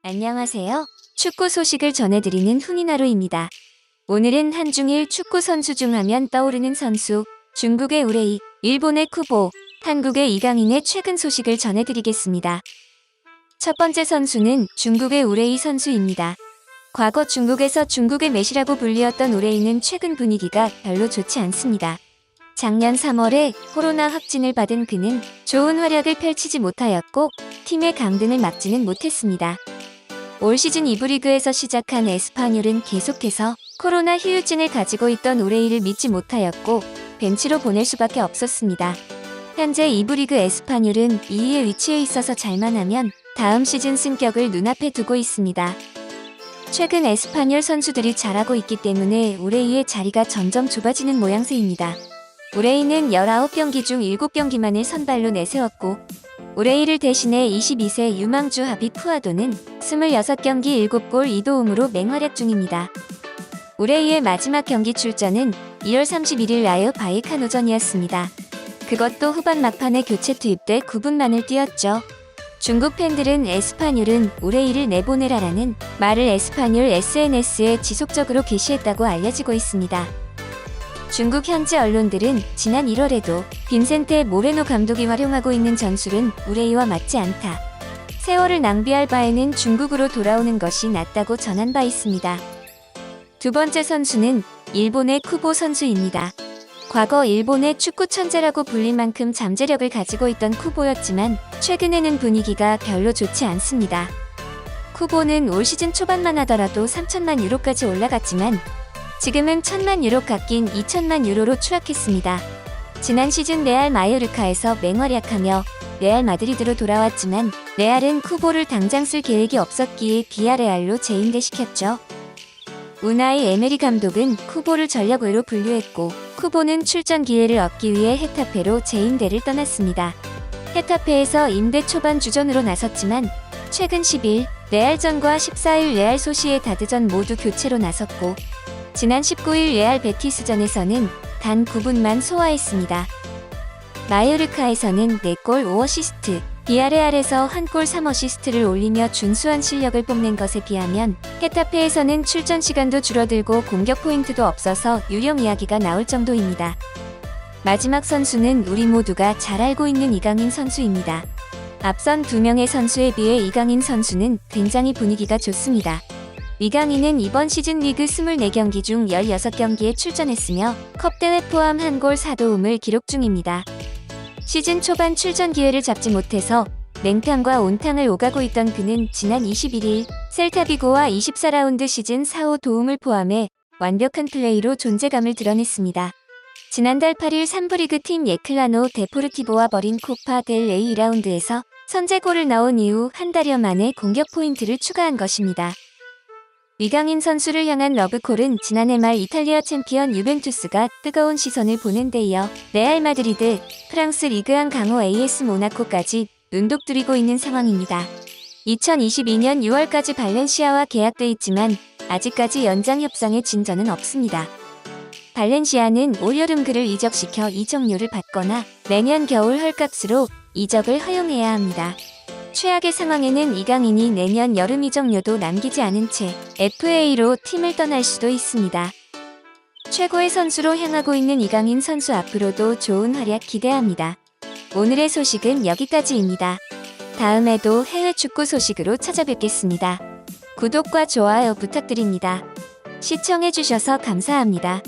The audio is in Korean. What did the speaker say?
안녕하세요. 축구 소식을 전해드리는 훈이나루입니다. 오늘은 한중일 축구 선수 중 하면 떠오르는 선수, 중국의 우레이, 일본의 쿠보, 한국의 이강인의 최근 소식을 전해드리겠습니다. 첫 번째 선수는 중국의 우레이 선수입니다. 과거 중국에서 중국의 메시라고 불리었던 우레이는 최근 분위기가 별로 좋지 않습니다. 작년 3월에 코로나 확진을 받은 그는 좋은 활약을 펼치지 못하였고 팀의 강등을 막지는 못했습니다. 올 시즌 2부 리그에서 시작한 에스파뇰은 계속해서 코로나 후유증을 가지고 있던 우레이를 믿지 못하였고 벤치로 보낼 수밖에 없었습니다. 현재 2부 리그 에스파뇰은 2위에 위치해 있어서 잘만 하면 다음 시즌 승격을 눈앞에 두고 있습니다. 최근 에스파뇰 선수들이 잘하고 있기 때문에 우레이의 자리가 점점 좁아지는 모양새입니다. 우레이는 19경기 중 7경기만을 선발로 내세웠고 우레이를 대신해 22세 유망주 하빗 푸아도는 26경기 7골 2도움으로 맹활약 중입니다. 우레이의 마지막 경기 출전은 2월 31일 라이오 바이카노전이었습니다. 그것도 후반 막판에 교체 투입돼 9분만을 뛰었죠. 중국 팬들은 에스파뇰은 우레이를 내보내라라는 말을 에스파뇰 SNS에 지속적으로 게시했다고 알려지고 있습니다. 중국 현지 언론들은 지난 1월에도 빈센테 모레노 감독이 활용하고 있는 전술은 우레이와 맞지 않다. 세월을 낭비할 바에는 중국으로 돌아오는 것이 낫다고 전한 바 있습니다. 두 번째 선수는 일본의 쿠보 선수입니다. 과거 일본의 축구 천재라고 불릴 만큼 잠재력을 가지고 있던 쿠보였지만 최근에는 분위기가 별로 좋지 않습니다. 쿠보는 올 시즌 초반만 하더라도 3천만 유로까지 올라갔지만 지금은 1,000만 유로 깎인 2천만 유로로 추락했습니다. 지난 시즌 레알 마요르카에서 맹활약하며 레알 마드리드로 돌아왔지만 레알은 쿠보를 당장 쓸 계획이 없었기에 비아레알로 재임대시켰죠. 우나이 에메리 감독은 쿠보를 전력으로 분류했고 쿠보는 출전 기회를 얻기 위해 헤타페로 재임대를 떠났습니다. 헤타페에서 임대 초반 주전으로 나섰지만 최근 10일 레알전과 14일 레알 소시에다드전 모두 교체로 나섰고 지난 19일 레알 베티스전에서는 단 9분만 소화했습니다. 마요르카에서는 4골 5어시스트, 비아레알에서 1골 3어시스트를 올리며 준수한 실력을 뽐낸 것에 비하면 헤타페에서는 출전 시간도 줄어들고 공격 포인트도 없어서 유령 이야기가 나올 정도입니다. 마지막 선수는 우리 모두가 잘 알고 있는 이강인 선수입니다. 앞선 2명의 선수에 비해 이강인 선수는 굉장히 분위기가 좋습니다. 이강인은 이번 시즌 리그 24경기 중 16경기에 출전했으며 컵대회 포함 1골 4도움을 기록 중입니다. 시즌 초반 출전 기회를 잡지 못해서 냉탕과 온탕을 오가고 있던 그는 지난 21일 셀타비고와 24라운드 시즌 4호 도움을 포함해 완벽한 플레이로 존재감을 드러냈습니다. 지난달 8일 3부 리그 팀 예클라노 데포르티보와 벌인 코파 델 레이 2라운드에서 선제골을 넣은 이후 한 달여 만에 공격 포인트를 추가한 것입니다. 이강인 선수를 향한 러브콜은 지난해 말 이탈리아 챔피언 유벤투스가 뜨거운 시선을 보는 데 이어 레알 마드리드, 프랑스 리그앙 강호 AS 모나코까지 눈독들이고 있는 상황입니다. 2022년 6월까지 발렌시아와 계약돼 있지만 아직까지 연장 협상의 진전은 없습니다. 발렌시아는 올여름 그를 이적시켜 이적료를 받거나 내년 겨울 헐값으로 이적을 허용해야 합니다. 최악의 상황에는 이강인이 내년 여름 이적료도 남기지 않은 채 FA로 팀을 떠날 수도 있습니다. 최고의 선수로 향하고 있는 이강인 선수 앞으로도 좋은 활약 기대합니다. 오늘의 소식은 여기까지입니다. 다음에도 해외 축구 소식으로 찾아뵙겠습니다. 구독과 좋아요 부탁드립니다. 시청해주셔서 감사합니다.